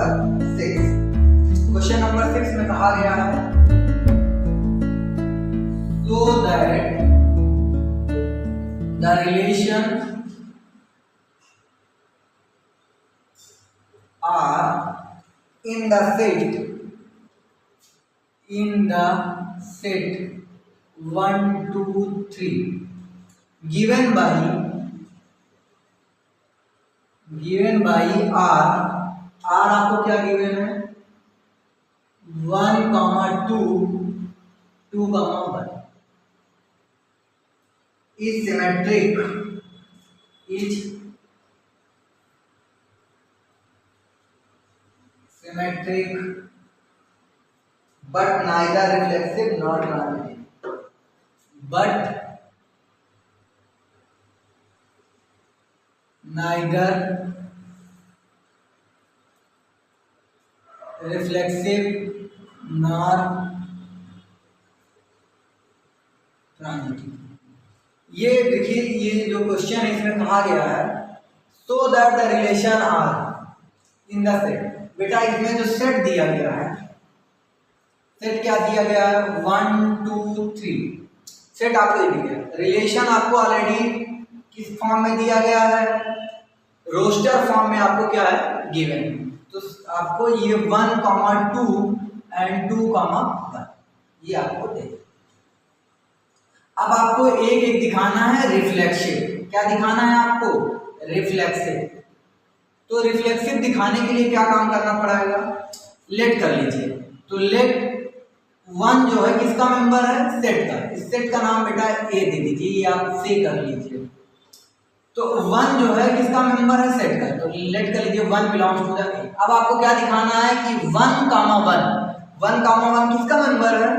Number 6। Question number 6 में कहा गया है so that the relation are in the set 1 2 3 given by r आपको क्या गिवन है 1, 2, 2, 1 is symmetric but neither reflexive nor transitive ये देखिए, ये जो क्वेश्चन है इसमें कहा गया है so that the relation R in the set. बेटा इसमें जो सेट दिया गया है, सेट क्या दिया गया है 1 2 3 सेट आपको दिया गया। रिलेशन आपको ऑलरेडी किस फॉर्म में दिया गया है, रोस्टर फॉर्म में आपको क्या है गिवन। तो आपको ये 1, 2 एंड 2, 1 ये आपको दे। अब आपको एक एक दिखाना है रिफ्लेक्सिव। क्या दिखाना है आपको रिफ्लेक्सिव। तो रिफ्लेक्सिव दिखाने के लिए क्या काम करना पड़ेगा, लेट कर लीजिए। तो लेट 1 जो है किसका मेंबर है सेट का। इस सेट का नाम बेटा ए दे दीजिए, ये आप से कर लीजिए। तो 1 जो है किसका मेंबर है सेट का, तो लेट कर लीजिए 1 बिलोंग्स टू द ए। अब आपको क्या दिखाना है कि 1, 1 किसका मेंबर है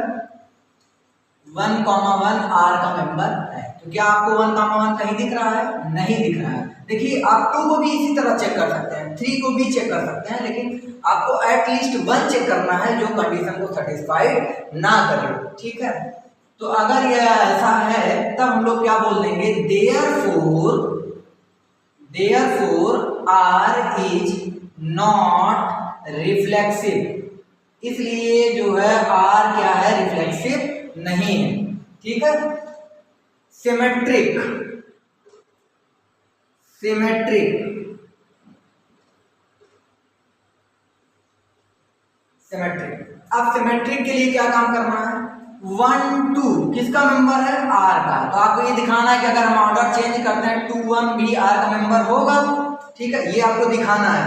1, 1 आर का मेंबर है। तो क्या आपको 1, 1 कहीं दिख रहा है, नहीं दिख रहा है। देखिए आप 2 को भी इसी तरह चेक कर सकते हैं, 3 को भी चेक कर सकते हैं, लेकिन आपको एटलीस्ट 1 चेक करना है जो कंडीशन को सेटिस्फाइड ना करे, ठीक है। तो अगर यह ऐसा है तब हम लोग क्या बोल देंगे therefore R is not reflexive. इसलिए जो है आर क्या है रिफ्लेक्सिव नहीं है, ठीक है। सिमेट्रिक अब सिमेट्रिक के लिए क्या काम करना है 1 2 किसका मेंबर है आर का। तो आपको ये दिखाना है कि अगर हम ऑर्डर चेंज करते हैं 2 1 भी आर का मेंबर होगा, ठीक है, ये आपको दिखाना है।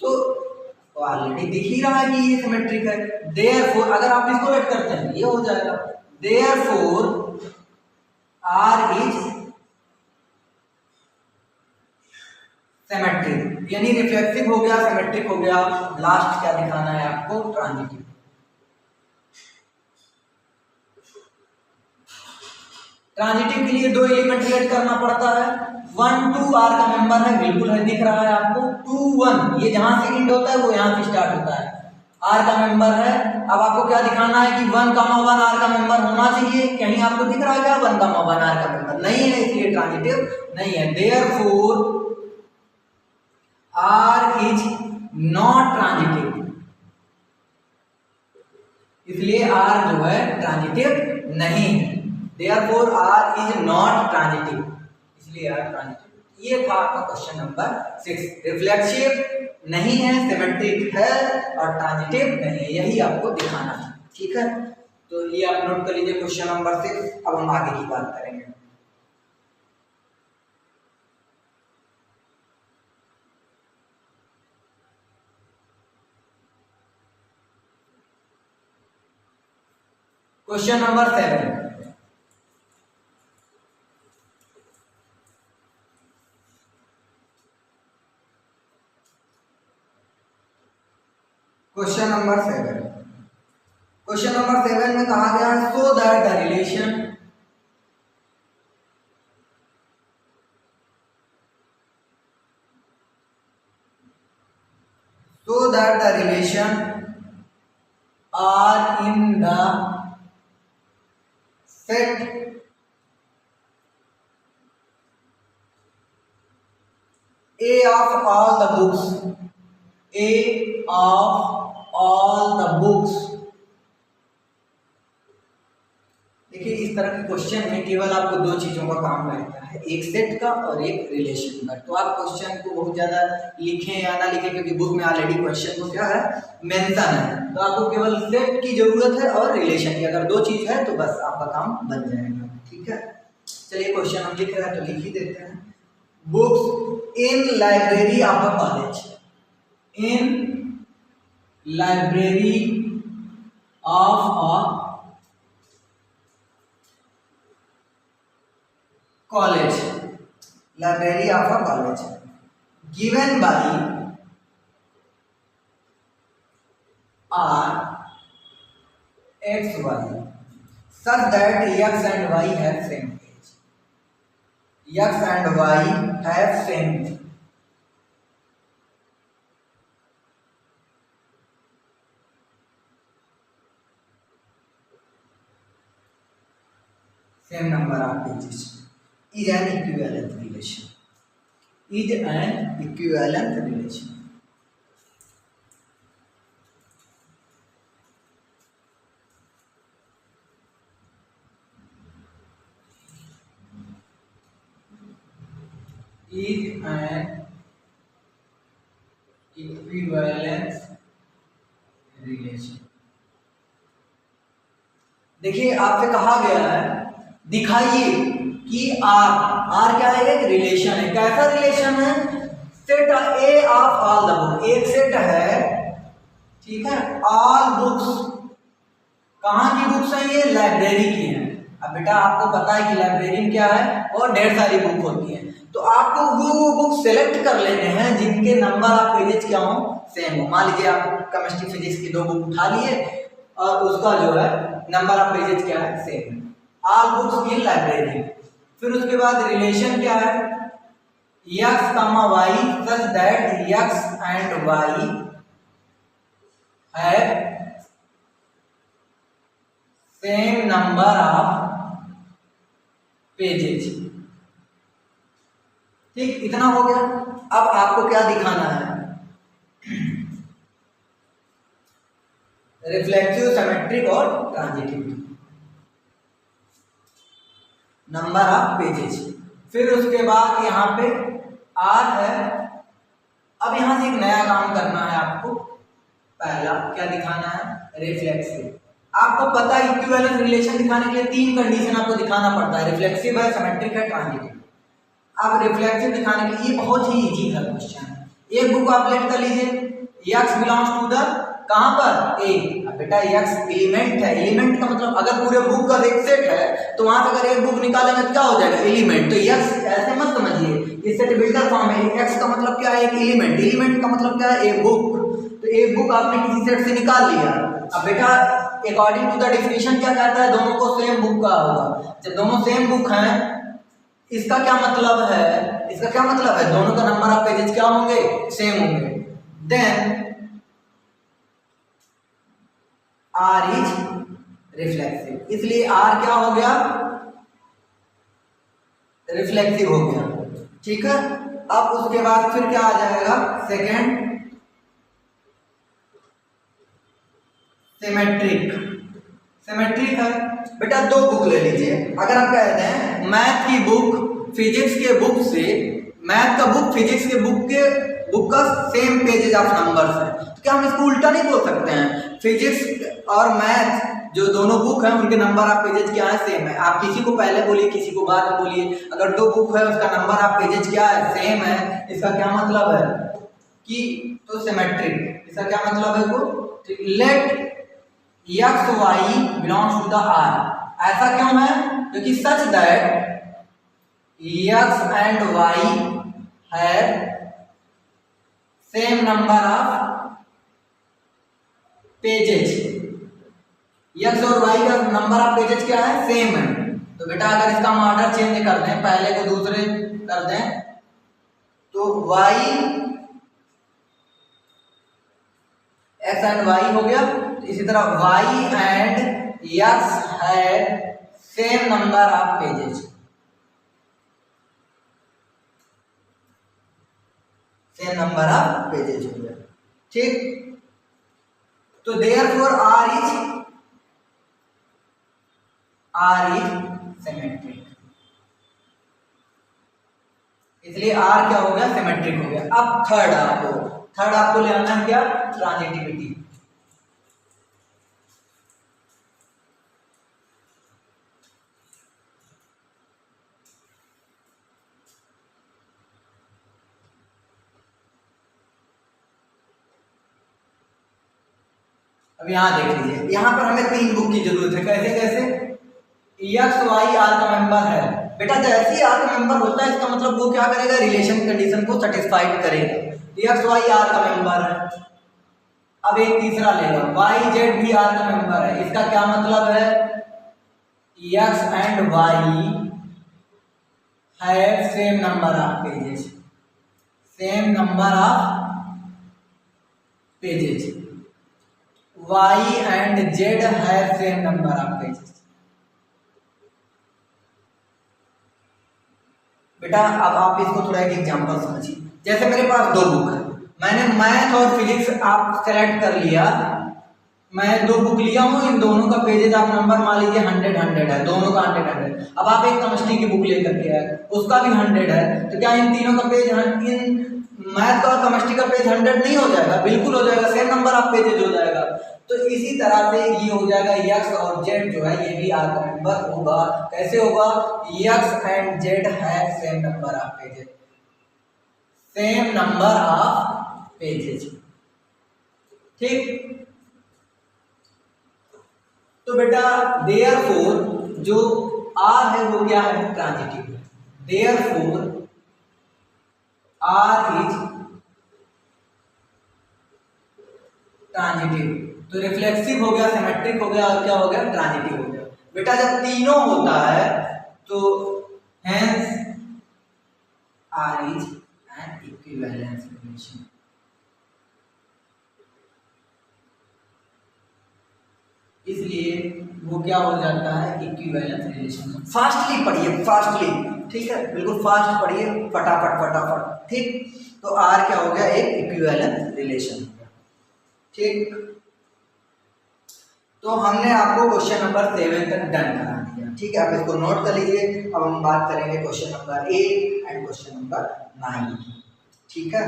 तो ऑलरेडी दिख ही रहा है कि ये सिमेट्रिक है। देयरफॉर अगर आप इसको ऐड करते हैं ये हो जाएगा देयरफॉर आर इज सिमेट्रिक, यानी रिफ्लेक्सिव हो गया, सिमेट्रिक हो गया। लास्ट क्या दिखाना है आपको ट्रांजिटिव। ट्रांजिटिव के लिए 2 एलिमेंट ऐड करना पड़ता है। 1 2 आर का मेंबर है, बिल्कुल है, दिख रहा है आपको। 2 1 ये जहां से एंड होता है वो यहां से स्टार्ट होता है, आर का मेंबर है। अब आपको क्या दिखाना है कि 1, 1 आर का मेंबर होना चाहिए। कहीं आपको दिख रहा है क्या 1, 1 आर का मेंबर नहीं है, इसलिए ट्रांजिटिव नहीं है। Therefore R is not transitive, इसलिए आर जो है ट्रांजिटिव नहीं है। Therefore R is not transitive, इसलिए आर ट्रांजिटिव। ये था आपका क्वेश्चन नंबर 6। रिफ्लेक्सिव नहीं है, सिमेट्रिक है और ट्रांजिटिव नहीं है, यही आपको दिखाना है, ठीक है। तो ये आप नोट कर लीजिए क्वेश्चन नंबर 6। अब हम आगे की बात करेंगे। Question number 7। क्वेश्चन नंबर 7 में कहा गया है so that the relation are in the set A of all the books A of all the books। देखिए इस तरह के क्वेश्चन में केवल आपको दो चीजों का काम रहता है, एक सेट का और एक रिलेशन का। तो आप क्वेश्चन को बहुत ज्यादा लिखें या ना लिखें, क्योंकि बुक में ऑलरेडी क्वेश्चन को क्या है मेंशन है, तो आपको केवल सेट की जरूरत है और रिलेशन की। अगर दो चीज है तो बस आपका काम बन जाएगा। ठीक है, चलिए क्वेश्चन हम लिख रहे हैं तो लिख ही देते हैं। Books in library of a college, in library of a college, library of a college, given by R X Y such that X and Y have same age, X and Y have same number of pages, is an equivalent relation, is an equivalent relation। is an equivalence relation। देखिए आपसे कहा गया है दिखाइए कि are क्या है, एक रिलेशन है। कैसा रिलेशन है? Set A of all the book, एक सेट है, ठीक है, ऑल बुक्स। कहाँ की बुक्स हैं ये? लाइब्रेरी की हैं। अब बेटा आपको पता है कि लाइब्रेरी में क्या है, और ढेर सारी बुक होती हैं, तो आपको वो बुक सेलेक्ट कर लेने हैं जिनके नंबर ऑफ पेजेस क्या हो, सेम हो। मान लीजिए आप केमिस्ट्री फिजिक्स की दो बुक उठा लिए और उसका जो है नंबर ऑफ पेजेस क्या है, सेम है। ऑल बुक्स इन लाइब्रेरी। फिर उसके बाद रिलेशन क्या है, x, y such that x and y have same number of pages. ठीक, इतना हो गया। अब आपको क्या दिखाना है? रिफ्लेक्सिव, सिमेट्रिक और ट्रांजिटिव नंबर ऑफ पेजेज। फिर उसके बाद यहाँ पे आर है। अब यहाँ से एक नया काम करना है आपको। पहला क्या दिखाना है? रिफ्लेक्सिव। आपको पता है इक्विवेलेंस रिलेशन दिखाने के लिए तीन कंडीशन आपको दिखाना पड़ता है, रिफ्लेक्सिव है, सिमेट्रिक है, ट्रांजिटिव। अब रिफ्लेक्सिव दिखाने के लिए बहुत ही इजी है क्वेश्चन है। एक बुक आप लेट कर लीजिए, x बिलोंग्स टू द, कहां पर? ए। अब बेटा x एलिमेंट है, एलिमेंट का मतलब अगर पूरे बुक का एक सेट है तो वहां से अगर एक बुक निकालेंगे तो क्या हो जाएगा? एलिमेंट। तो x ऐसे मत समझिए, ये सेट बिल्डर फॉर्म है। x का मतलब क्या है? एक एलिमेंट। एलिमेंट का मतलब क्या है? एक बुक। तो एक बुक आपने किसी सेट से निकाल लिया। अब बेटा अकॉर्डिंग टू द डेफिनेशन क्या कहता है? दोनों को सेम बुक का होगा। जब दोनों सेम बुक हैं, इसका क्या मतलब है? इसका क्या मतलब है? दोनों का नंबर ऑफ पेजेस क्या होंगे? सेम होंगे। देन आर इज रिफ्लेक्सिव, इसलिए आर क्या हो गया? रिफ्लेक्सिव हो गया। ठीक है, अब उसके बाद फिर क्या आ जाएगा? Second symmetric. सिमेट्रिक है बेटा, दो बुक ले लीजिए। अगर आप कहते हैं मैथ की बुक फिजिक्स के बुक से, मैथ का बुक फिजिक्स के बुक का सेम पेजेज ऑफ नंबर्स है, तो क्या हम इसको उल्टा नहीं बोल सकते हैं? फिजिक्स और मैथ जो दोनों बुक हैं उनके नंबर ऑफ पेजेज क्या है? सेम है। आप किसी को पहले बोलिए, किसी को बाद में बोलिए, अगर दो बुक है उसका नंबर ऑफ पेजेज क्या है? सेम है। इसका क्या मतलब है कि तो सिमेट्रिक। इसका क्या मतलब है? को late x y belongs to the R। ऐसा क्यों है? क्योंकि such that x and y have same number of pages। x और y का नंबर ऑफ पेजेस क्या है? सेम है। तो बेटा अगर इसका हम ऑर्डर चेंज कर दें, पहले को दूसरे कर दें, तो y x एंड y हो गया। इसी तरह y एंड x है same number of pages, same number of pages हो गया। ठीक, तो देयरफॉर आर इज सिमेट्रिक, इसलिए आर क्या हो गया, सिमेट्रिक हो गया। अब थर्ड आपको ले आना है क्या, ट्रांजिटिविटी। अब यहाँ देख लीजिए, यहाँ पर हमें 3 बुक की जरूरत है। कैसे कैसे, एक्स वाई आर का मेंबर है बेटा, जैसे ही आर का मेंबर होता है इसका मतलब वो क्या करेगा, रिलेशन कंडीशन को सेटिस्फाइड करेगा। एक्स वाई आर का मेंबर है। अब एक तीसरा लेगा, वाई जेड भी आर का मेंबर है, इसका क्या मतलब है, x and why have same number of pages, same number of pages, y and z have same number of pages। बेटा अब आप इसको थोड़ा एक एग्जांपल समझिए। जैसे मेरे पास 2 बुक है, मैंने मैथ और फिजिक्स आप सेलेक्ट कर लिया, मैं 2 बुक लिया हूँ, इन दोनों का पेजेस आप नंबर मान लीजिए 100 है, दोनों का 100। अब आप एक केमिस्ट्री की बुक लेकर के आए, उसका भी 100 है, तो क्या इन तीनों का पेज, इन मैथ का और केमिस्ट्री का पेज 100 नहीं हो जाएगा, बिल्कुल हो जाएगा, सेम नंबर ऑफ पेजेस हो जाएगा। तो इसी तरह से ये हो जाएगा, एक्स और जेड जो है ये भी आर का मेंबर होगा। कैसे होगा, x and Z have same number of pages, same number of pages. ठीक, तो बेटा देयरफॉर जो आर है वो क्या है, ट्रांजिटिव है। देयरफॉर आर इज ट्रांजिटिव, तो रिफ्लेक्सिव हो गया, सिमेट्रिक हो गया, और क्या हो गया, ट्रांजिटिव हो गया। बेटा जब तीनों होता है तो hence R is an equivalence relation. इसलिए वो क्या हो जाता है, इक्विवेलेंस रिलेशन। फास्टली पढ़िए, फास्टली, ठीक है, बिल्कुल फास्ट पढ़िए, फटाफट फटाफट। ठीक, तो आर क्या हो गया, एक इक्विवेलेंस रिलेशन। ठीक, तो हमने आपको क्वेश्चन नंबर 7 तक डन करा दिया। ठीक है, आप इसको नोट कर लीजिए। अब हम बात करेंगे question number 8 and question number 9। ठीक है,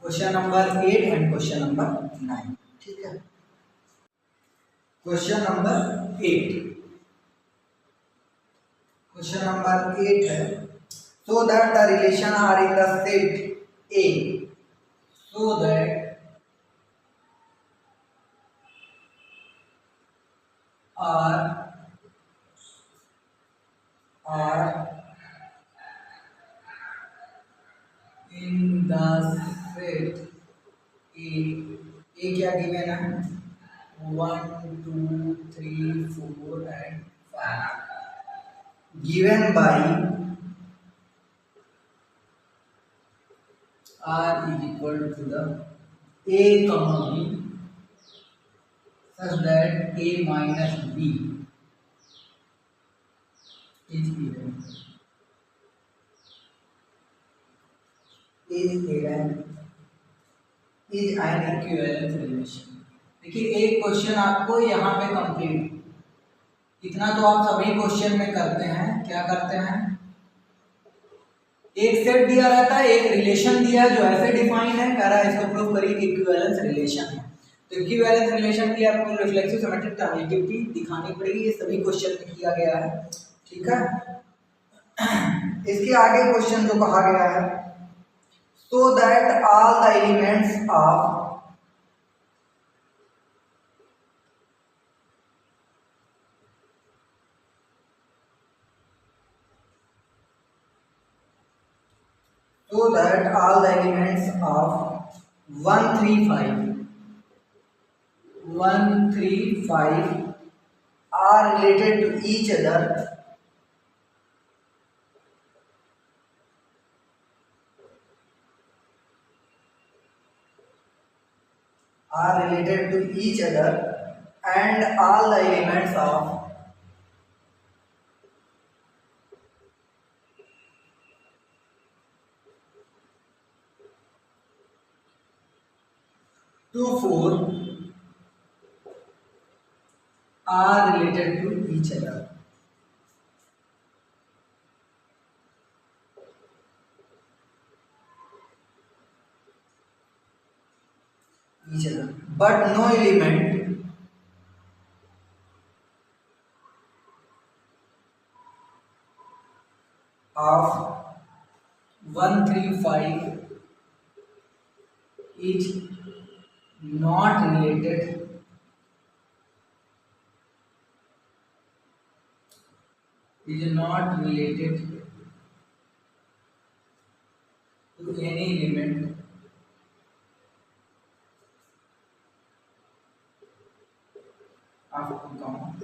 question number 8 and question number 9। ठीक है, क्वेश्चन नंबर 8, क्वेश्चन नंबर 8 है, so that the relation R in the set A, so that R in the set A क्या गिवन है, 1 2 3 4 and 5, given by r is equal to the a comma b such that a minus b is given, is an equivalence relation। देखिए एक question आपको यहाँ पे complete, इतना तो आप सभी क्वेश्चन में करते हैं, क्या करते हैं, एक सेट दिया रहता है, एक रिलेशन दिया है जो ऐसे डिफाइन है, कह रहा है इसको प्रूव करिए कि इक्विवेलेंस रिलेशन है। तो इक्विवेलेंस रिलेशन के लिए आपको रिफ्लेक्सिव सिमेट्रिक ट्रांजिटिविटी दिखानी पड़ेगी, ये सभी क्वेश्चन में किया गया है। ठीक है, इसके आगे क्वेश्चन जो कहा गया है, so that all the elements of so that all the elements of 135 are related to each other are related to each other and all the elements of 2, 4 are related to each other. But no element of 1, 3, 5 is not related to any element of compound.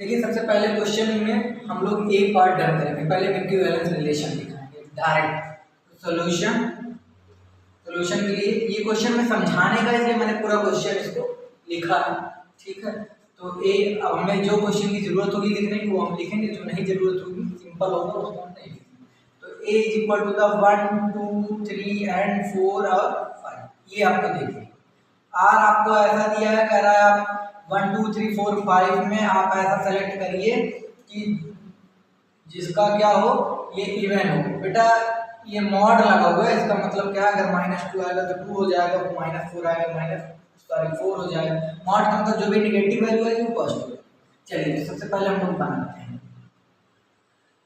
देखिए सबसे पहले question में हम लोग एक part done करेंगे, पहले equivalence relation दिखाएंगे डायरेक्ट। सॉल्यूशन के लिए ये क्वेश्चन में समझाने का, इसलिए मैंने पूरा क्वेश्चन इसको लिखा है, ठीक है। तो अब हमें जो क्वेश्चन की जरूरत होगी लिखने की वो हम लिखेंगे, जो नहीं जरूरत होगी सिंपल होगा उसको हम नहीं लिखेंगे। तो a is equal to the 1, 2, 3 and 4 और 5, ये आपको देखिए। r आपको ऐसा दिया है, कह रहा है आप 1, 2, 3, 4, 5 में आप ऐसा सेलेक्ट करिए कि जिसका क्या हो, ये इवन हो। बेटा ये मॉड लगा हुआ है, इसका मतलब क्या है, अगर -2 आएगा तो 2 हो जाएगा, -4 आएगा -4 हो जाएगा। मॉड का मतलब जो भी नेगेटिव वैल्यू है वो पॉजिटिव। चलिए तो सबसे पहले हम लोग बनाते हैं।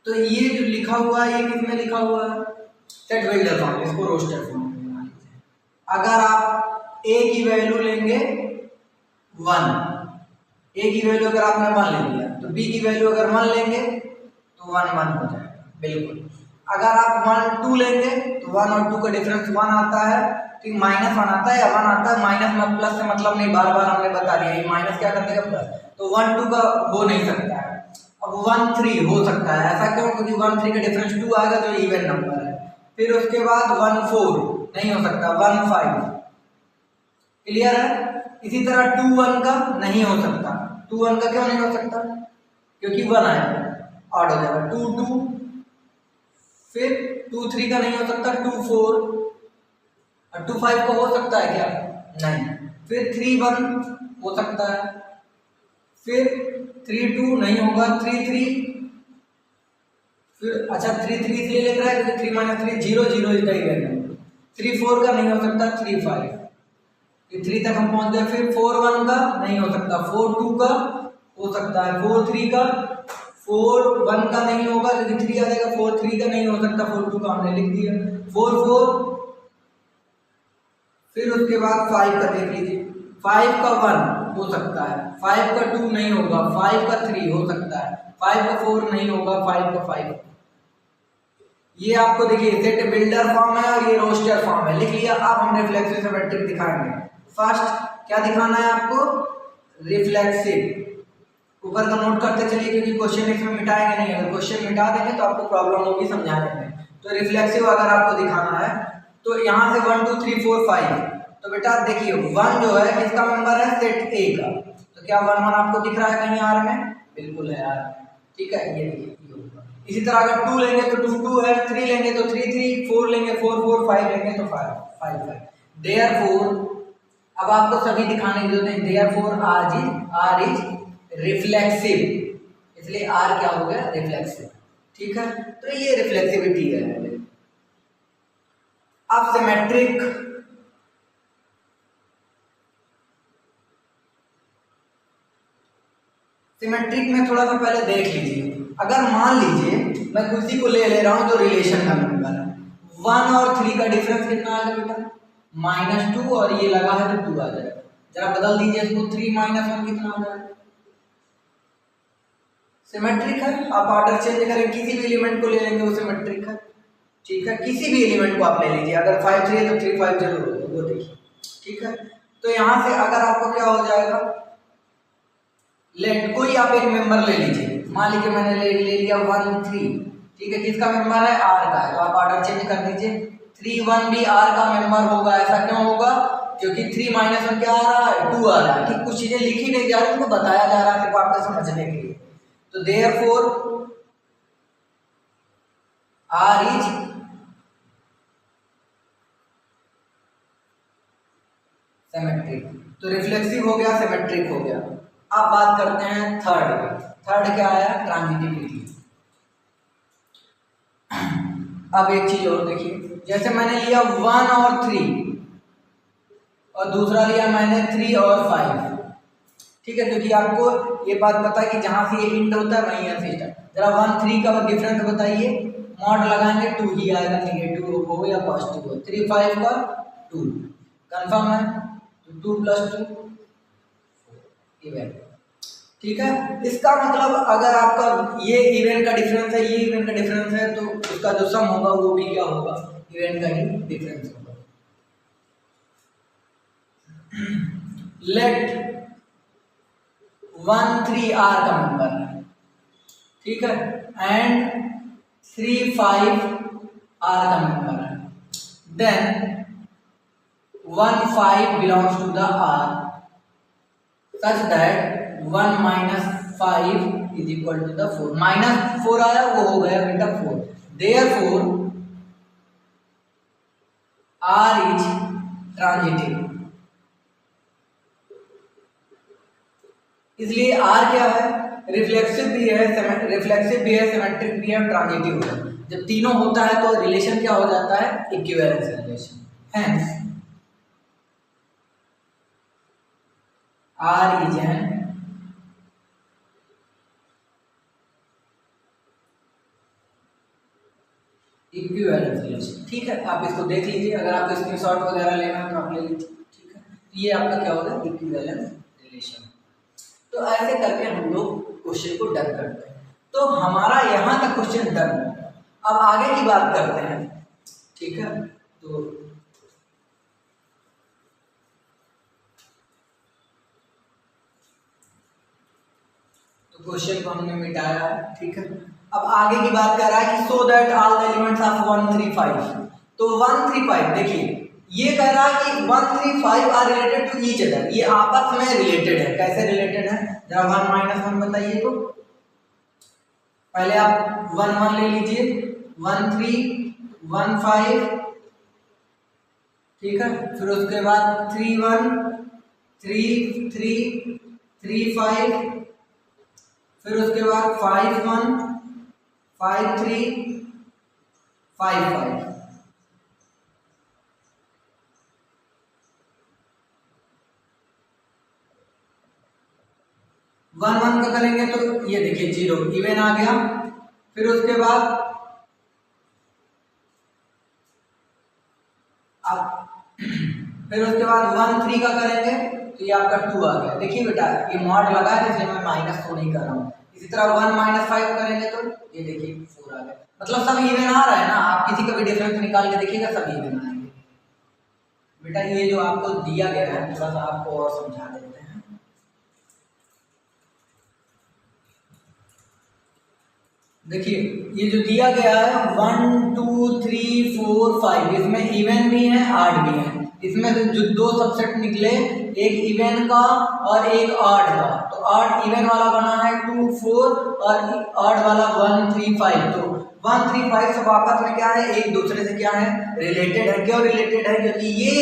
तो ये जो लिखा हुआ है ये किसमें लिखा हुआ है, सेट बिल्डर फॉर्म, इसको रोस्टर फॉर्म में बना लीजिए। अगर आप a की वैल्यू लेंगे 1, a की वैल्यू अगर आपने 1 ले लिया तो b की वैल्यू अगर 1 लेंगे तो 1 1 हो जाएगा, बिल्कुल। अगर आप 1 2 लेंगे तो 1 और 2 का डिफरेंस 1 आता है, ठीक, -1 आता है या 1 आता है, माइनस में प्लस से मतलब नहीं, बार बार हमने बता दिया ये माइनस क्या कर देगा प्लस। तो 1 2 का हो नहीं सकता है, अब 1 3 हो सकता है। ऐसा क्यों, क्योंकि 1 3 का डिफरेंस 2 आएगा जो इवन नंबर है। फिर उसके बाद 1 4 नहीं हो सकता, 1 5, क्लियर है। इसी तरह 2 1 का नहीं हो सकता, 2 1 का क्यों नहीं हो सकता, क्योंकि 1 आएगा, ऑड हो जाएगा। 2 2, फिर 2 3 का नहीं हो सकता, 2 4 और 2 5 का हो सकता है क्या, नहीं। फिर 3 1 हो सकता है, फिर 3 2 नहीं होगा, 3 3, फिर अच्छा 3 3 इसलिए लिख रहा है क्योंकि 3 3 0 0 इज द इवन नंबर। 3 4 का नहीं हो सकता, 3 5, 3 तक हम पहुंच गए। फिर 4 1 का नहीं हो सकता, 4 2 का हो सकता है, 4 3 का, 4 1 का नहीं होगा क्योंकि 3 आ जाएगा, 4 3 का नहीं हो सकता, 4 2 का हमने लिख दिया, 4 4, फिर उसके बाद 5 का देख लीजिए, 5 का 1 हो सकता है, 5 का 2 नहीं होगा, 5 का 3 हो सकता है, 5 का 4 नहीं होगा, 5 का 5। ये आपको देखिए सेट बिल्डर फॉर्म है और ये रोस्टर फॉर्म है, लिख लिया। अब हम रिफ्लेक्सिव सिमेट्रिक दिखाएंगे। फर्स्ट क्या दिखाना है आपको, रिफ्लेक्सिव। ऊपर का नोट करते चलिए क्योंकि क्वेश्चन इसमें मिटाएंगे नहीं, अगर क्वेश्चन मिटा देंगे तो आपको प्रॉब्लम होगी समझाने में। तो रिफ्लेक्सिव अगर आपको दिखाना है तो यहाँ से 1 2 3 4 5, तो बेटा देखिए 1 जो है किसका मेंबर है, सेट ए का। तो क्या 1 1 आपको दिख रहा है कहीं आर में, बिल्कुल है यार, ठीक है, ये देखिए। इसी तरह अगर 2 लेंगे तो 2 2 है, 3 लेंगे तो 3 3, 4 लेंगे 4 4, 5 लेंगे तो 5 5 5। देयरफॉर अब आपको सभी दिखाने की जरूरत है, देयरफॉर आर इज रिफ्लेक्सिव, इसलिए आर क्या हो गया, रिफ्लेक्सिव, ठीक है। तो ये रिफ्लेक्सिविटी है। अब सिमेट्रिक, सिमेट्रिक में थोड़ा सा पहले देख लीजिए। अगर मान लीजिए मैं किसी को ले रहा हूं जो रिलेशन का नंबर है, 1 और 3 का डिफरेंस कितना आएगा बेटा, -2, और ये लगा है तो 2 आ जाएगा। जरा बदल दीजिए इसको, 3 -1 कितना आ जाएगा, सिमेट्रिक है। आप ऑर्डर चेंज करें, किसी भी एलिमेंट को ले लेंगे वो सिमेट्रिक है, ठीक है। किसी भी एलिमेंट को आप ले लीजिए, अगर 5 3 है तो 3 5 जरूर होगा, वो देखिए, ठीक है। तो यहाँ से अगर आपको क्या हो जाएगा, लेट कोई आप एक मेंबर ले लीजिए, मान लीजिए मैंने ले लिया 1 3, ठीक है, किसका मेंबर है, आर का है, तो आप ऑर्डर चेंज कर दीजिए। 3 1 भी आर का मेंबर होगा, ऐसा क्यों होगा, क्योंकि 3 माइनस 1 क्या आ रहा है, 2 आ रहा है। ठीक, कुछ चीजें लिखी नहीं जा रही, उनको बताया जा रहा है सिर्फ आपको समझने के लिए। तो देयरफॉर आर इज सिमेट्रिक। तो रिफ्लेक्सिव हो गया, सिमेट्रिक हो गया। अब बात करते हैं थर्ड क्या आया, ट्रांजिटिविटी। अब एक चीज और देखिए, जैसे मैंने लिया 1 और 3 और दूसरा लिया मैंने 3 और 5, ठीक है, क्योंकि आपको ये बात पता है कि जहां से ये इंट होता है वहीं है सिस्टम। जरा 1 3 का डिफरेंस बताइए, मॉड लगाएंगे 2 ही आएगा, नेगेटिव हो या पॉजिटिव हो। 3 5 का 2, कंफर्म है, तो 2 + 2 इवन, ठीक है। इसका मतलब अगर आपका ये इवेंट का डिफरेंस है, ये इवेंट का डिफरेंस है, तो उसका जो सम होगा वो भी क्या होगा, इवेंट का ही डिफरेंस होगा। लेट 1 3 आर का मेंबर है, ठीक है, एंड 3 5 आर का मेंबर है, then 1 5 belongs to the R such that 1 - 5 is equal to the 4। -4 आया, वो हो गया बेटा 4। Therefore R is transitive। इसलिए R क्या है, रिफ्लेक्सिव भी है, सिमेट्रिक भी है, ट्रांजिटिव है। जब तीनों होता है तो रिलेशन क्या हो जाता है, equivalence relation. Hence R is an equivalence relation. ठीक है, आप इसको देख लीजिए, अगर आपको स्क्रीनशॉट वगैरह लेना है तो आप ले लीजिए। ठीक है, ये आपका क्या होगा, इक्विवेलेंस रिलेशन। तो ऐसे करके हम लोग क्वेश्चन को डन करते हैं। तो हमारा यहाँ तक क्वेश्चन डन है। अब आगे की बात करते हैं, ठीक है। तो क्वेश्चन को हमने मिटाया, ठीक है। अब आगे की बात कर रहा है कि so that all the elements of 1 3 5। तो 1 3 5 देखिए, ये कह रहा है कि 1 3 5 R related to each other, ये आपस में रिलेटेड है। कैसे रिलेटेड है, जरा 1 - 1 बताइए। तो पहले आप 1 1 ले लीजिए, 1 3 1 5, ठीक है, फिर उसके बाद 3 1 3 3 3 5, फिर उसके बाद 5 1 5 3 5 5। 1 1 का करेंगे तो ये देखिए 0 इवन आ गया। फिर उसके बाद फिर उसके बाद 1 3 का करेंगे तो ये आपका 2 आ गया। देखिए बेटा, ये मॉड लगा है इसलिए मैं माइनस तो नहीं कर रहा हूँ। इसी तरह 1 - 5 करेंगे तो ये देखिए 4 आ गया। मतलब सब इवन आ रहा है ना, आप किसी का भी डिफरेंस निकाल के देखिएगा, सब इवन आएंगे। बेटा ये जो आपको दिया गया है थोड़ा सा आपको और समझा देते हैं। देखिए ये जो दिया गया है 1 2 3 4 5, इसमें इवन भी है ऑड भी है। इसमें से जो दो सबसेट निकले, एक इवन का और एक ऑड का। तो ऑड इवन वाला बना है 2 4 और ऑड वाला 1 3 5। तो 1 3 5 सब आपस में क्या है, एक दूसरे से क्या है, रिलेटेड है। क्यों रिलेटेड है, क्योंकि ये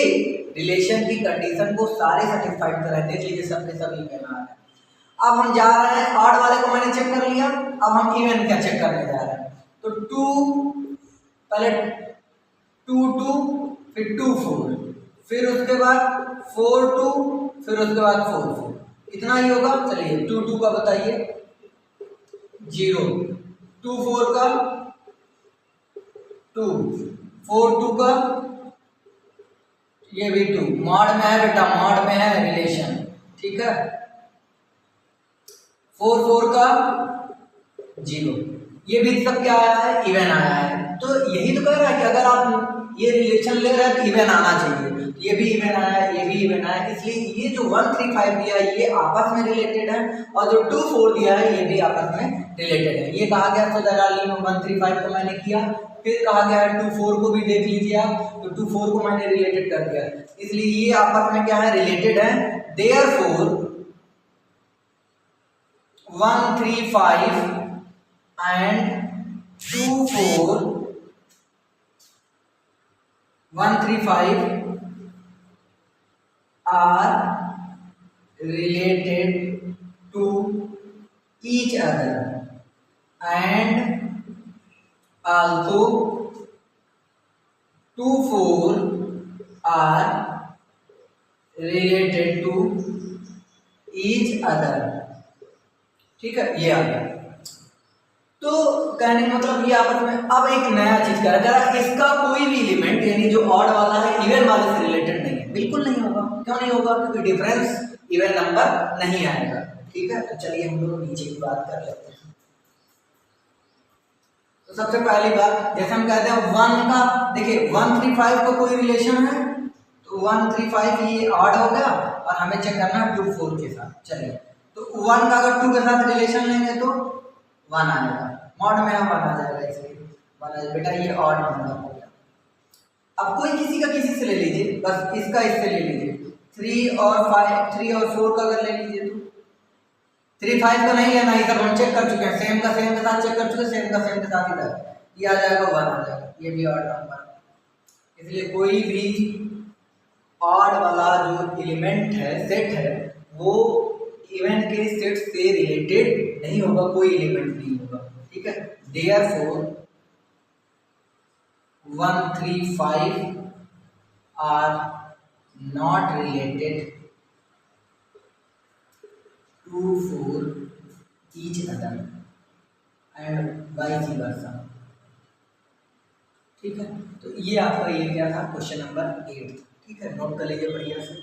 रिलेशन की कंडीशन को सारे सेटिस्फाइड कर रहे हैं। देख लीजिए सबके सब इवन आ रहे हैं। अब हम जा रहे हैं, ऑड वाले को मैंने चेक कर लिया, अब हम इवन का चेक करने जा रहे हैं। तो 2 पहले 2 2 फिर 2 4, फिर उसके बाद 4 2, फिर उसके बाद 4 4, इतना ही होगा। चलिए 2 2 का बताइए 0, 2 4 का 2, 4 2 का ये भी 2। मॉड में है बेटा, मॉड में है रिलेशन, ठीक है। 4 4 का 0, ये भी सब क्या आया है, इवन आया है। तो यही तो कह रहा है कि अगर आप ये रिलेशन ले रहे हैं तो इवन आना चाहिए। ये भी इवन आया, ये भी इवन आया, इसलिए ये जो 1 3 5 दिया है ये आपस में रिलेटेड है, और जो 2 4 दिया है ये भी आपस में रिलेटेड है। ये कहा गया सो दैट 1 3 5 को मैंने किया, फिर कहा गया है 2 4 को भी देख लीजिए आप, तो 2 4 को मैंने रिलेटेड कर दिया, इसलिए ये आपस में क्या है, रिलेटेड है। Therefore 1 3 5 and 2 4 1 3 5 are related to each other and also 2 4 are related to each other। ठीक है, ये आ गया। तो कहने का मतलब ये आपस में अब एक नया चीज कर रहा है, इसका कोई भी एलिमेंट यानी जो ऑड वाला है इवन वाले से रिलेटेड नहीं है, बिल्कुल नहीं होगा। क्यों नहीं होगा? क्योंकि डिफरेंस इवन नंबर नहीं आएगा। ठीक है, तो चलिए हम लोग नीचे की बात कर लेते हैं। तो सबसे पहली बात, जैसे हम कहते हैं 1 का, देखिए 1 3 5 का कोई रिलेशन है, तो 1 3 5 ये ऑड हो गया, और हमें चेक करना है 2 4 के साथ। चलिए, तो 1 का अगर 2 के साथ रिलेशन लेंगे तो 1 आएगा, मॉड में हम 1 आ जाएगा, इसलिए 1 आ जाएगा। बेटा ये ऑड नंबर हो गया। अब कोई किसी का किसी से ले लीजिए, बस इसका इससे ले लीजिए, 3 और 4 का अगर ले लीजिए तो 3 5 का नहीं लेना, ये सब हम चेक कर चुके हैं, सेम का सेम के साथ चेक कर चुके हैं, सेम का सेम के साथ इधर ये आ जाएगा, 1 आ जाएगा, ये भी ऑड नंबर। इसलिए कोई भी ऑड वाला जो एलिमेंट है, सेट है, वो इवन के सेट से रिलेटेड नहीं होगा, कोई एलिमेंट नहीं होगा। ठीक है, therefore 1 3 5 R not related to 4 each other and vice versa. ठीक है, तो ये आपका ये क्या था, क्वेश्चन नंबर 8। ठीक है, नोट कर लीजिए बढ़िया से।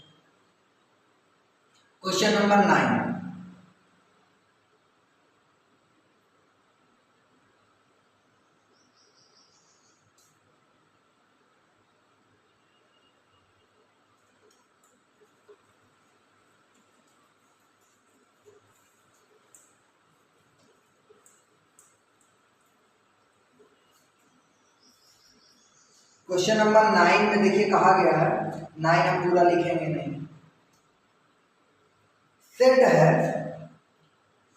क्वेश्चन नंबर 9, क्वेश्चन नंबर 9 में देखिए कहा गया है, 9 हम पूरा लिखेंगे नहीं, सेट है,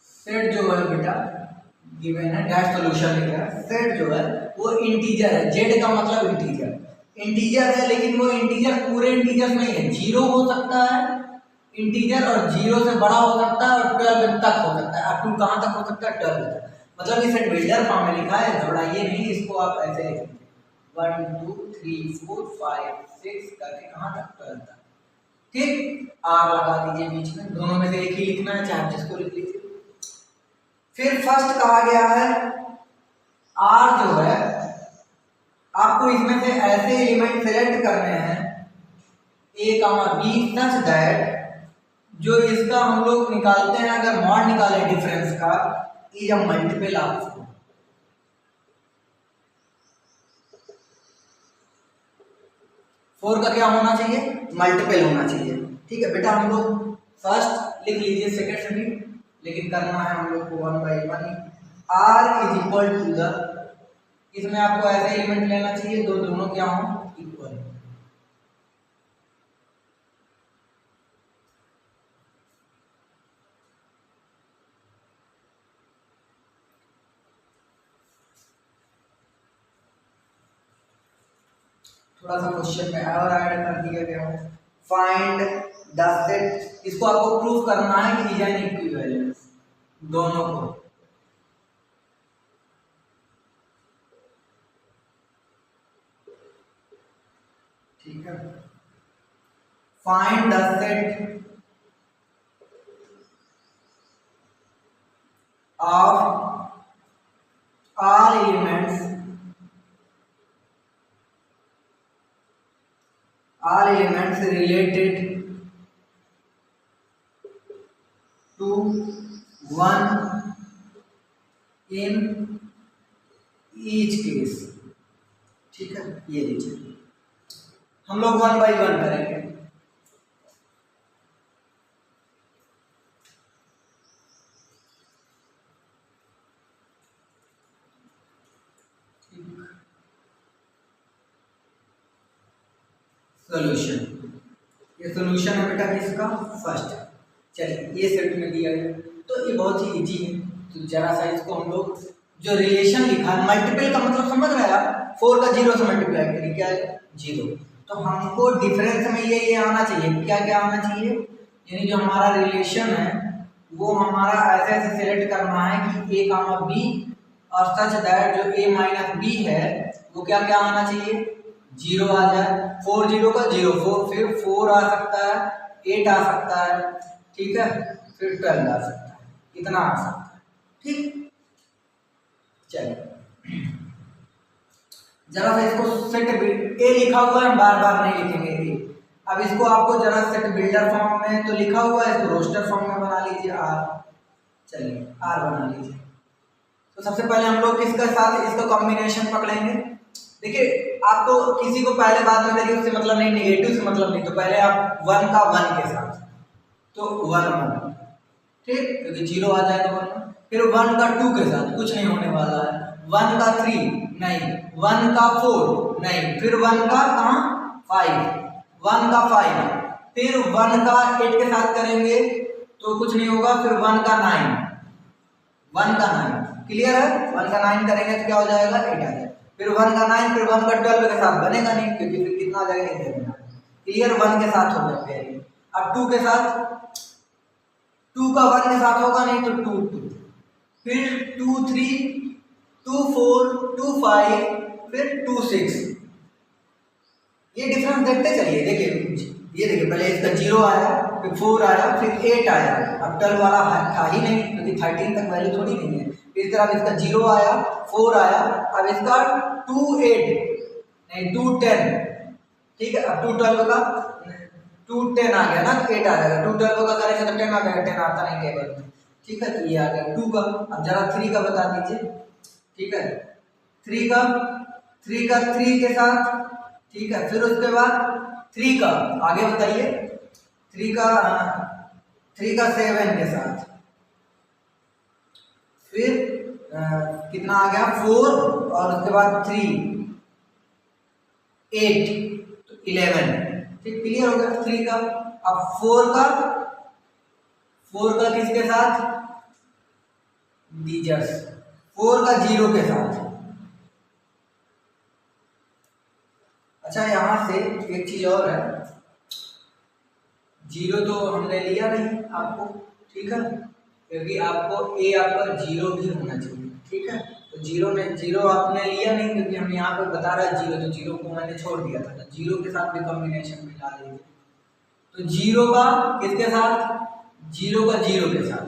सेट जो है बेटा गिवन है, डैश सॉल्यूशन लिख रहा है, सेट जो है वो इंटीजर है, जेड का मतलब इंटीजर, इंटीजर है, लेकिन वो इंटीजर पूरे इंटीजर नहीं है, 0 हो सकता है इंटीजर, और 0 से बड़ा हो सकता है, और 12 तक हो सकता है। अप टू कहाँ तक हो सकता है? 12 तक। मतलब ये सेट बिल्डर फॉर्म में लिखा है, घबराइए नहीं, इसको आप ऐसे लिखेंगे 1 2 3 4 5 6 करके कहाँ तक? 12 तक। ठीक, आर लगा दीजिए बीच में, दोनों में से एक ही लिखना है, चाहे जिसको लिख लीजिए। फिर फर्स्ट कहा गया है, आर जो है आपको इसमें से ऐसे एलिमेंट सेलेक्ट करने हैं ए कामा बी सच दैट, जो इसका हम लोग निकालते हैं, अगर मॉड निकाले डिफरेंस का, is a multiple of 4। Four का क्या होना चाहिए? मल्टीपल होना चाहिए। ठीक है बेटा, हम लोग फर्स्ट लिख लीजिए, सेकंड से भी, लेकिन करना है हम लोग को 1 by 1 R is equal to the, इसमें आपको ऐसे एलिमेंट लेना चाहिए दोनों क्या हो, इक्वल। थोड़ा सा क्वेश्चन में और ऐड कर दिया गया है, फाइंड द सेट, इसको आपको प्रूफ करना है कि इज एन इक्विवेलेंस दोनों को। ठीक है, find the set of all elements related to 1 in each case। ठीक है, ये लीजिए, हम लोग 1 by 1 करेंगे। सॉल्यूशन, ये सॉल्यूशन है बेटा किसका, फर्स्ट। चलिए ये सेट में दिया गया, तो ये बहुत ही इजी है। तो जरा सा इसको हम लोग जो रिलेशन लिखा है, मल्टीपल का मतलब समझ रहे हैं आप, 4 का 0 से मल्टीप्लाई करिए, क्या है 0। तो हमको डिफरेंस में ये आना चाहिए, क्या क्या आना चाहिए, यानी जो हमारा रिलेशन है वो हमारा ऐसे ऐसे सेलेक्ट करना है कि a कामा बी और सच दैट जो a माइनस बी है वो क्या क्या आना चाहिए, 0 आ जाए। 4 0 का 0 4, फिर 4 आ सकता है, 8 आ सकता है, ठीक है, फिर 12 आ सकता है, इतना आ सकता है, ठीक। चलिए जरा सा इसको सेट ए लिखा हुआ है, बार बार नहीं लिखेंगे ए। अब इसको आपको जरा सेट बिल्डर फॉर्म में तो लिखा हुआ है, इसको रोस्टर फॉर्म में बना लीजिए आर। चलिए आर बना लीजिए। तो सबसे पहले हम लोग किसके साथ इसका कॉम्बिनेशन पकड़ेंगे। देखिए आपको किसी को पहले बाद में करिए उससे मतलब नहीं, नेगेटिव से मतलब नहीं, तो पहले आप 1 का 1 के साथ, तो 1 1, ठीक, क्योंकि 0 आ जाए तो 1। फिर 1 का 2 के साथ कुछ नहीं होने वाला है, 1 का 3 नहीं, 1 का 4 नहीं, फिर 1 का 5, 1 का 5, फिर 1 का 8 के साथ करेंगे तो कुछ नहीं होगा, फिर 1 का 9, 1 का 9, क्लियर है। 1 का 9 करेंगे तो क्या हो जाएगा, 8 आ जाएगा। फिर 1 का 9, फिर 1 का 12 के साथ बनेगा नहीं, क्योंकि फिर कितना आ जाएगा, क्लियर। 1 के साथ हो गया। अब 2 के साथ, 2 का 1 के साथ होगा नहीं तो 2 2, फिर 2 3, 2 4, 2 5, फिर 2 6। ये डिफरेंस देखते चलिए। देखिए ये देखिए, पहले इसका 0 आया, फिर 4 आया, फिर 8 आया, अब 12 वाला था ही नहीं क्योंकि 13 तक वैल्यू थोड़ी नहीं है। इस तरह इसका 0 आया, 4 आया, अब इसका 2 8 नहीं 2 10, ठीक है। अब 2 12 का 2 10 आ गया ना, 8 आ जाएगा। 2 12 का करेंगे तो 10 आ गया, 10 आता नहीं टेबल में, ठीक है। तो ये आ गया 2 का। अब जरा 3 का बता दीजिए, ठीक है। 3 का 3 के साथ, ठीक है। फिर उसके बाद 3 का आगे बताइए, 3 का 7 के साथ, फिर कितना आ गया 4, और उसके बाद 3 8 तो 11, ठीक, क्लियर हो गया 3 का। अब 4 का किसके साथ, डीजर्स, 4 का 0 के साथ। अच्छा यहां से एक चीज और है, 0 तो हमने लिया नहीं आपको, ठीक है, क्योंकि आपको ए आपका 0 भी होना चाहिए, ठीक है। तो 0 आपने लिया नहीं क्योंकि हम यहाँ पे बता रहा है 0, तो 0 को मैंने छोड़ दिया था। तो 0 के साथ भी कॉम्बिनेशन मिला लीजिए। तो 0 का किसके साथ, 0 का 0 के साथ,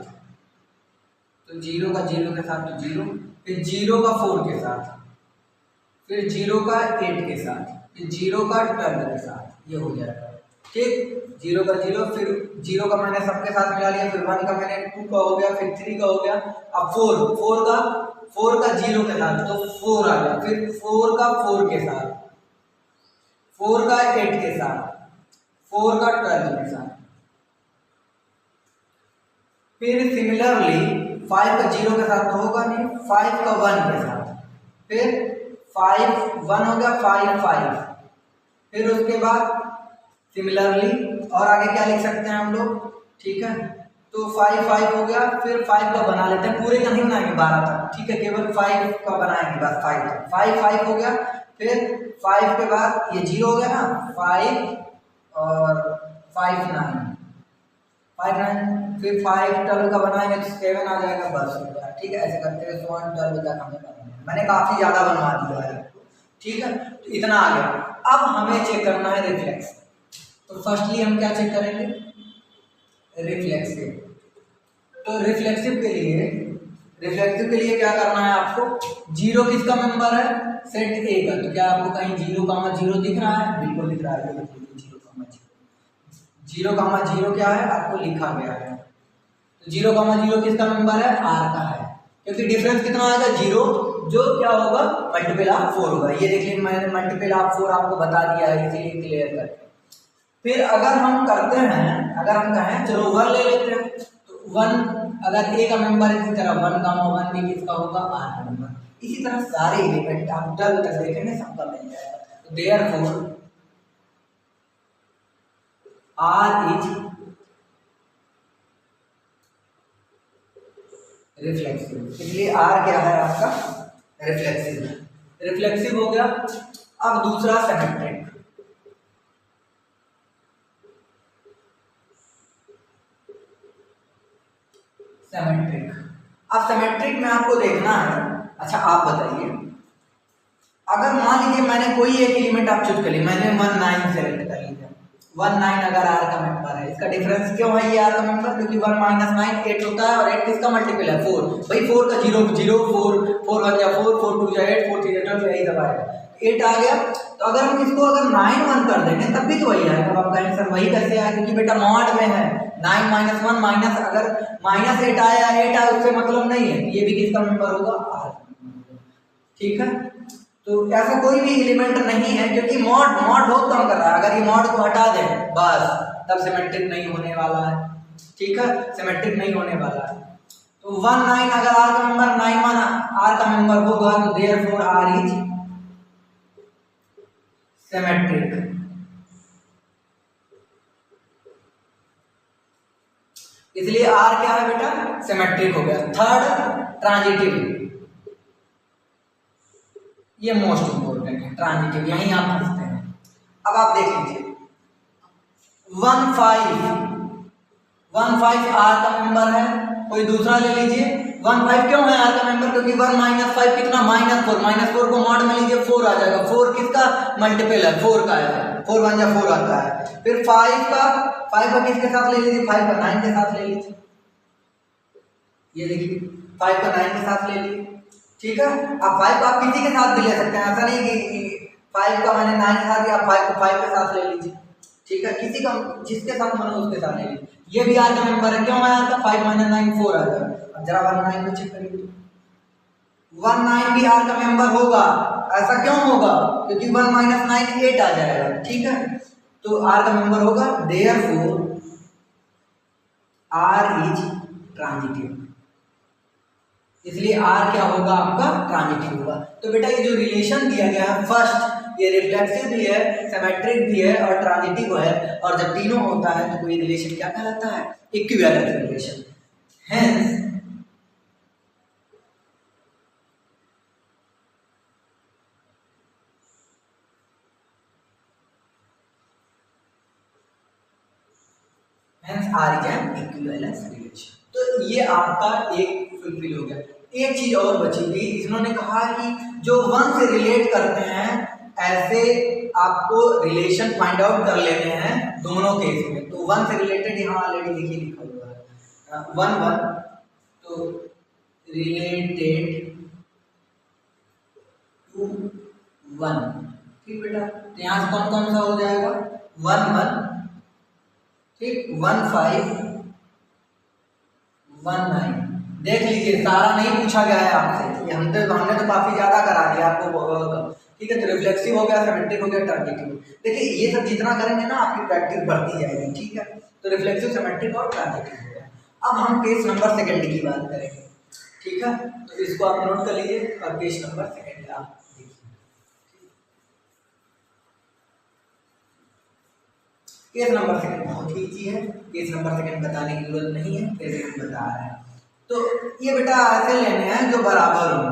तो 0 का 0 के साथ तो 0, फिर 0 का 4 के साथ, फिर 0 का 8 के साथ, फिर 0 का 12 के साथ, ये हो जाएगा, ठीक। 0 का 0, फिर 0 का मैंने सबके साथ मिला लिया, फिर 1 का मैंने 2 का हो गया, फिर 3 का हो गया। अब 4 का 0 के साथ तो 4 आ गया, फिर 4 का 4 के साथ, 4 का 8 के साथ, 4 का 12 के साथ, फिर सिमिलरली 5 का 0 के साथ तो होगा नहीं, 5 का 1 के साथ, फिर 5 1 हो गया, 5 5, फिर उसके बाद सिमिलरली और आगे क्या लिख सकते हैं हम लोग, ठीक है। तो 5 5 हो गया, फिर 5 का बना लेते हैं, पूरे का नहीं बनाएंगे 12 तक, ठीक है, केवल 5 का बनाएंगे बस, 5 तक। 5 5 हो गया, फिर 5 के बाद ये 0 हो गया ना, 5 और 5 9, 5 9, फिर 5 12 का बनाएंगे तो 7 आ जाएगा, बस हो गया, ठीक है। ऐसे करते हुए 1 12 तक हमें बनाना है। मैंने काफी ज्यादा बनवा दिया है, ठीक है। तो इतना आ गया। अब हमें चेक करना है रिफ्लेक्स। तो फर्स्टली हम क्या चेक करेंगे, रिफ्लेक्सिव। तो रिफ्लेक्सिव के लिए क्या करना है आपको, 0 किसका मेंबर है, सेट ए का। तो क्या आपको कहीं 0, 0 दिख रहा है, बिल्कुल दिख रहा है, 0, 0 क्या है आपको लिखा गया है। तो 0, 0 किसका मेंबर है, आर का है, क्योंकि डिफरेंस कितना आएगा 0 जो क्या होगा मल्टीपल ऑफ 4 होगा। ये देखिए मैंने मल्टीपल ऑफ 4 आपको बता दिया है इसीलिए क्लियर करके। फिर अगर हम करते हैं, अगर हम कहें चलो 1 ले लेते हैं, तो 1 अगर ए का मेंबर इसी तरह 1, 1 भी किसका होगा आर का मेंबर। इसी तरह सारे एलिमेंट आप 12 तक देखेंगे सबका मिल जाएगा। तो देयरफॉर आर इज रिफ्लेक्सिव, इसलिए आर क्या है आपका रिफ्लेक्सिव है। रिफ्लेक्सिव हो गया। अब दूसरा सिमेट्रिक। सिमेट्रिक, अब सिमेट्रिक में आपको देखना है। अच्छा आप बताइए, अगर मान लीजिए मैंने कोई एक एलिमेंट आप चूज कर लिया, मैंने 1 9 सेलेक्ट कर लिया, 1 9 अगर आर का मेंबर है, इसका डिफरेंस क्यों है ये आर का मेंबर, क्योंकि 1 - 9 8 होता है और 8 किसका मल्टीपल है 4। भाई 4 का 0 0 4 4 1 जा 4 4 2 जा 8 4 3 जा 12 यही सब आएगा, 8 आ गया। तो अगर हम इसको अगर 9 1 कर देंगे तब भी तो वही आएगा। आपका आंसर वही कैसे आएगा, क्योंकि बेटा मॉड में है 9 - 1 माइनस, अगर -8 आया 8 आया उससे मतलब नहीं है, ये भी किसका मेंबर होगा आर। ठीक है, तो ऐसा कोई भी एलिमेंट नहीं है, क्योंकि मॉड बहुत कम कर रहा है। अगर ये मॉड को हटा दें बस तब सिमेट्रिक नहीं होने वाला है। ठीक है, सिमेट्रिक नहीं होने वाला है। तो 1 9 अगर आर का मेंबर 9 1 आर का मेंबर होगा तो देयरफॉर आर इज सिमेट्रिक। इसलिए आर क्या है बेटा सिमेट्रिक हो गया। थर्ड ट्रांजिटिव, ये मोस्ट इंपोर्टेंट है ट्रांजिटिव, यहीं आप फंसते हैं। अब आप देख लीजिए 1 5 आर का मेंबर है, कोई दूसरा ले लीजिए 1 5 क्यों है आर का मेंबर, क्योंकि 1 - 5 कितना -4 को मॉड में लीजिए 4 आ जाएगा, 4 किसका मल्टीपल है 4 का है, 4 1 जा 4 आता है। फिर 5 का किसके साथ ले लीजिए 5 का 9 के साथ ले लीजिए, ये देखिए 5 का 9 के साथ ले लीजिए। ठीक है, अब 5 को आप किसी के साथ भी ले सकते हैं, ऐसा नहीं कि 5 का मैंने 9 के साथ दिया 5 को 5 के साथ ले लीजिए। ठीक है, किसी का जिसके साथ मन हो उसके साथ ले लीजिए। ये भी आर का मेंबर है, क्यों आया था 5 - 9 4 आ जाएगा। अब जरा 1 9 को चेक करिए, 1 9 भी आर का मेंबर होगा। ऐसा क्यों होगा, क्योंकि 1 - 9 8 आ जाएगा। ठीक है, तो आर का मेंबर होगा, देयरफॉर आर इज ट्रांजिटिव, इसलिए आर क्या होगा आपका ट्रांजिटिव होगा। तो बेटा ये जो रिलेशन दिया गया है फर्स्ट, ये रिफ्लेक्सिव भी है, सिमेट्रिक भी है और ट्रांजिटिव है, और जब तीनों होता है तो कोई रिलेशन क्या कहलाता है equivalent relation. Hence R is an equivalence relation. तो ये आपका एक फुलफिल हो गया। एक चीज और बची हुई, इन्होंने कहा कि जो 1 से रिलेट करते हैं ऐसे आपको रिलेशन फाइंड आउट कर लेने हैं दोनों केस में। तो 1 से रिलेटेड यहाँ ऑलरेडी देखिए लिखा हुआ है 1 1, तो रिलेटेड टू 1। ठीक बेटा, तो यहाँ से कौन कौन सा हो जाएगा 1 1, ठीक 1 5 1 9। देख लीजिए सारा नहीं पूछा गया है आपसे, ये हमने तो काफी ज्यादा करा दिया आपको। ठीक है, तो रिफ्लेक्सिव हो गया, सिमेट्रिक हो गया, ट्रांजिटिव। देखिए ये सब जितना करेंगे ना आपकी प्रैक्टिस बढ़ती जाएगी। ठीक है, तो रिफ्लेक्सिव, सिमेट्रिक और ट्रांजिटिव हो गया। अब हम केस नंबर सेकंड की बात करेंगे। ठीक है, तो इसको आप नोट कर लीजिए और केस नंबर सेकंड आप देखिए। केस नंबर सेकंड बहुत ही इजी है, केस नंबर सेकंड बताने की जरूरत नहीं है, फिर भी हम बता रहे हैं। तो ये बेटा ऐसे लेने हैं जो बराबर हो,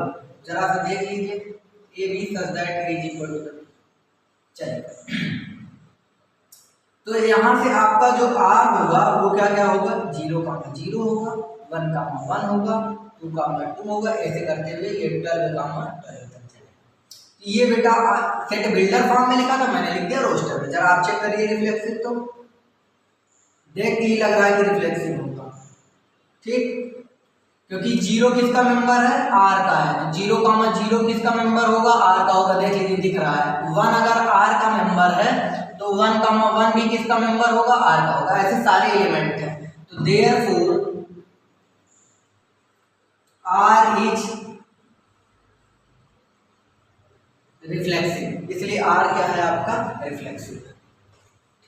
जरा सा देख लीजिए A B such that A is equal to, चलिए तो यहाँ से आपका जो आर होगा वो क्या क्या होगा 0, 0 होगा, 1, 1 होगा, 2, 2 होगा, ऐसे करते हुए ये 12, 12 तक चलेगा। ये बेटा सेट बिल्डर फॉर्म में लिखा था, मैंने लिख दिया रोस्टर में। जरा आप चेक करिए रिफ्लेक्सिव, तो देख के ही लग रहा है कि रिफ्लेक्सिव होगा। ठीक, क्योंकि 0 किसका मेंबर है आर का है, तो 0, 0 किसका मेंबर होगा आर का होगा। देख लीजिए दिख रहा है 1 अगर आर का मेंबर है तो 1, 1 भी किसका मेंबर होगा आर का होगा। ऐसे सारे एलिमेंट हैं, तो देयरफॉर आर इज रिफ्लेक्सिव।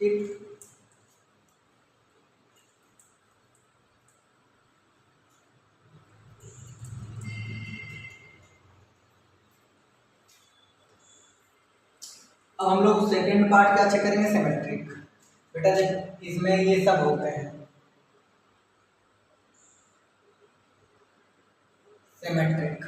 ठीक, अब हम लोग सेकेंड पार्ट क्या चेक करेंगे, सिमेट्रिक। बेटा देख इसमें ये सब होते हैं सिमेट्रिक।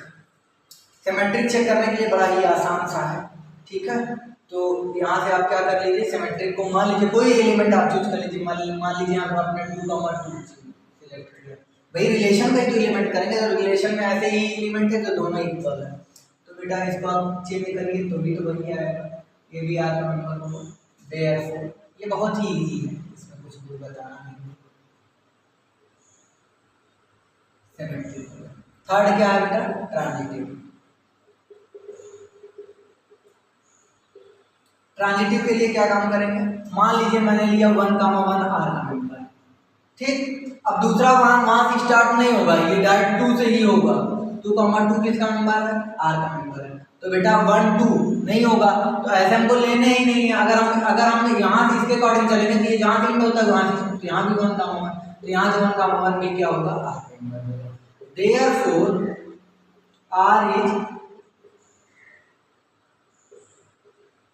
सिमेट्रिक चेक करने के लिए बड़ा ही आसान सा है, ठीक है। तो यहाँ से आप क्या कर लीजिए, सिमेट्रिक को मान लीजिए कोई एलिमेंट आप चूज कर लीजिए, मान लीजिए यहाँ पर आपने 2,2 सिलेक्ट कर लिया। भाई रिलेशन का ही तो एलिमेंट करेंगे, तो रिलेशन में ऐसे ही एलिमेंट है तो दोनों इक्वल है, तो बेटा इसको आप चेंज करेंगे तो भी तो वही आएगा, ये भी आर का मेंबर होगा। देयरफॉर ये बहुत ही इजी है, इसमें कुछ भी बताना नहीं। सिमेट्रिक। थर्ड क्या है बेटा, ट्रांजिटिव। ट्रांजिटिव के लिए क्या काम करेंगे, मान लीजिए मैंने लिया 1,1 आर का मेंबर, ठीक। अब दूसरा वहां से स्टार्ट नहीं होगा, ये डायरेक्ट 2 से ही होगा। 2,2 किसका मेंबर है, आर का मेंबर है, तो बेटा 1, 2 नहीं होगा, तो ऐसे हमको लेने ही नहीं है। अगर हम यहाँ से इसके अकॉर्डिंग चलेंगे तो ये जहाँ से इंट होता है वहाँ से, तो यहाँ भी 1,1, तो यहाँ से 1,1 में क्या होगा, आर का मेंबर होगा। Therefore R is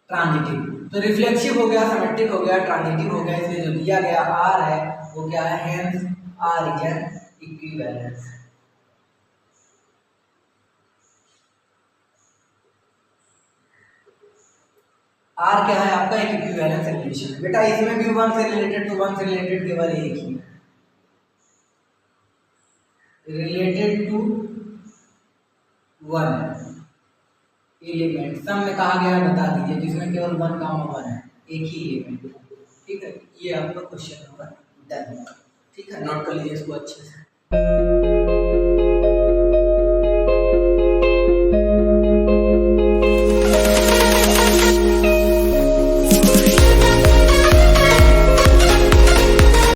transitive. तो रिफ्लेक्सिव हो गया, सिमेट्रिक हो गया, ट्रांजिटिव हो गया, इसलिए जो दिया गया आर है वो क्या है, hence R is an equivalence. R क्या है आपका, एक इक्विवेलेंस रिलेशन। बेटा इसमें भी 1 से रिलेटेड, तो 1 से रिलेटेड केवल एक ही रिलेटेड टू 1 एलिमेंट। सम में कहा गया है बता दीजिए, जिसमें केवल 1,1 है, एक ही एलिमेंट, ठीक है। ये आपका क्वेश्चन नंबर डन। ठीक है, नोट कर लीजिए इसको अच्छे से।